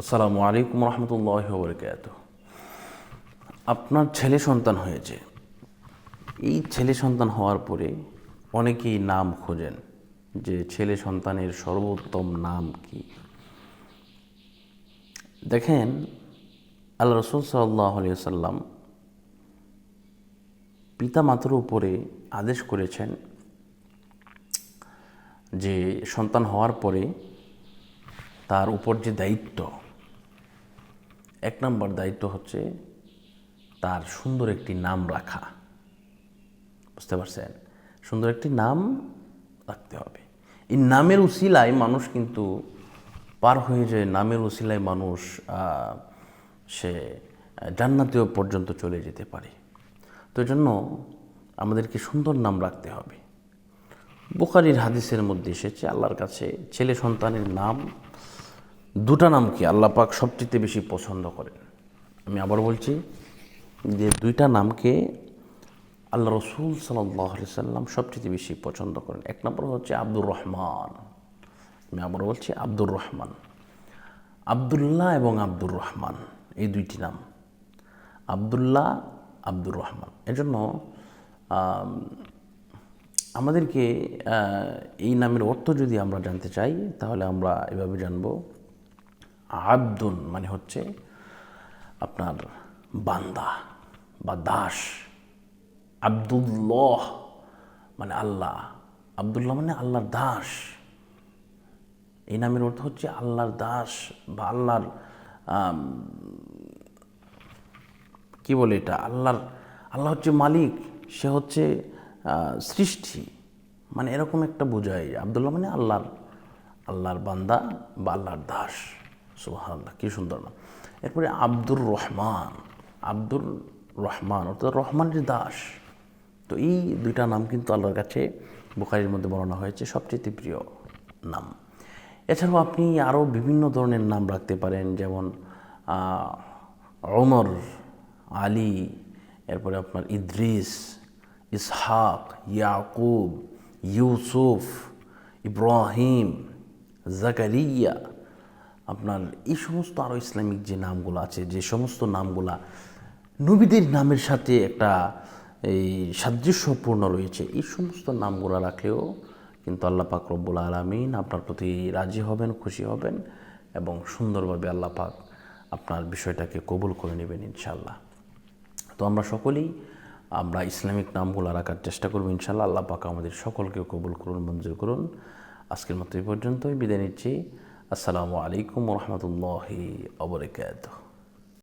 আসসালামু আলাইকুম রহমতুল্লাহি ওয়া বারাকাতুহু। আপনার ছেলে সন্তান হয়েছে। এই ছেলে সন্তান হওয়ার পরে অনেকেই নাম খোঁজেন যে ছেলে সন্তানের সর্বোত্তম নাম কি। দেখেন, আল্লাহ রাসূল সাল্লাল্লাহু আলাইহি ওয়াসাল্লাম পিতামাতার উপরে আদেশ করেছেন যে সন্তান হওয়ার পরে তার উপর যে দায়িত্ব, এক নম্বর দায়িত্ব হচ্ছে তার সুন্দর একটি নাম রাখা। বুঝতে পারছেন? সুন্দর একটি নাম রাখতে হবে। এই নামের উসিলায় মানুষ কিন্তু পার হয়ে যায়, নামের উসিলায় মানুষ সে জান্নাতেও পর্যন্ত চলে যেতে পারে। তো এই জন্য আমাদেরকে সুন্দর নাম রাখতে হবে। বুখারীর হাদিসের মধ্যে এসেছে আল্লাহর কাছে ছেলে সন্তানের নাম, দুটা নামকে আল্লাহ পাক সবচেয়ে বেশি পছন্দ করেন। আমি আবার বলছি যে দুইটা নামকে আল্লাহ রসুল সাল্লাল্লাহু আলাইহি সাল্লাম সবচেয়ে বেশি পছন্দ করেন। এক নম্বর হচ্ছে আব্দুর রহমান। আমি আবার বলছি আব্দুর রহমান। আবদুল্লাহ এবং আব্দুর রহমান, এই দুইটি নাম, আবদুল্লাহ, আব্দুর রহমান। এজন্য আমাদেরকে এই নামের অর্থ যদি আমরা জানতে চাই তাহলে আমরা এভাবে জানব। আব্দুন মানে হচ্ছে আপনার বান্দা বা দাস। আব্দুল্লাহ মানে আল্লাহ। আব্দুল্লাহ মানে আল্লাহর দাস। এই নামের অর্থ হচ্ছে আল্লাহর দাস বা আল্লাহর কি বলে এটা, আল্লাহ হচ্ছে মালিক, সে হচ্ছে সৃষ্টি, মানে এরকম একটা বোঝায়। আব্দুল্লাহ মানে আল্লাহর বান্দা বা আল্লাহর দাস। সুবহানাল্লাহ, কি সুন্দর নাম। এরপরে আব্দুর রহমান অর্থাৎ রহমানের দাস। তো এই দুইটা নাম কিন্তু আল্লাহর কাছে বুখারীর মধ্যে বর্ণনা হয়েছে সবচেয়ে প্রিয় নাম। এছাড়াও আপনি আরও বিভিন্ন ধরনের নাম রাখতে পারেন, যেমন ওমর, আলী, এরপরে আপনার ইদ্রিস, ইসহাক, ইয়াকুব, ইউসুফ, ইব্রাহিম, জাকারিয়া। আপনার এই সমস্ত আরও ইসলামিক যে নামগুলো আছে, যে সমস্ত নামগুলা নবীদের নামের সাথে একটা এই সাদৃশ্যপূর্ণ রয়েছে, এই সমস্ত নামগুলো রাখলেও কিন্তু আল্লাহ পাক রব্বুল আলামিন আপনার প্রতি রাজি হবেন, খুশি হবেন এবং সুন্দরভাবে আল্লাহ পাক আপনার বিষয়টাকে কবুল করে নেবেন ইনশাআল্লাহ। তো আমরা সকলেই ইসলামিক নামগুলো রাখার চেষ্টা করব ইনশাআল্লাহ। আল্লাহ পাক আমাদের সকলকে কবুল করুন, মঞ্জুর করুন। আজকের মতো এই পর্যন্তই বিদায় নিচ্ছি। আসসালামু আলাইকুম ওয়া রাহমাতুল্লাহি ওয়া বারাকাতুহু।